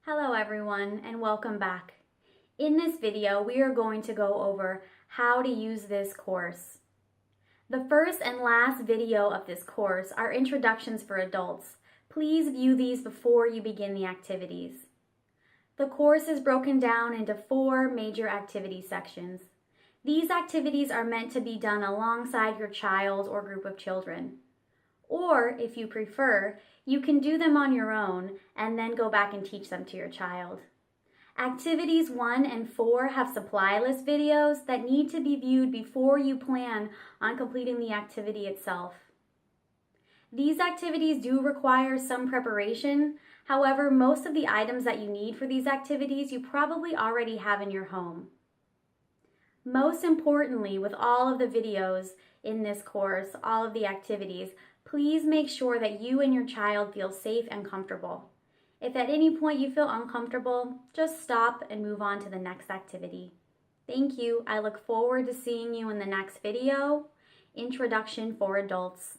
Hello everyone and welcome back. In this video, we are going to go over how to use this course. The first and last video of this course are introductions for adults. Please view these before you begin the activities. The course is broken down into 4 major activity sections. These activities are meant to be done alongside your child or group of children. Or, if you prefer, you can do them on your own and then go back and teach them to your child. Activities 1 and 4 have supply list videos that need to be viewed before you plan on completing the activity itself. These activities do require some preparation. However, most of the items that you need for these activities you probably already have in your home. Most importantly, with all of the videos in this course, all of the activities, please make sure that you and your child feel safe and comfortable. If at any point you feel uncomfortable, just stop and move on to the next activity. Thank you. I look forward to seeing you in the next video, Introduction for Adults.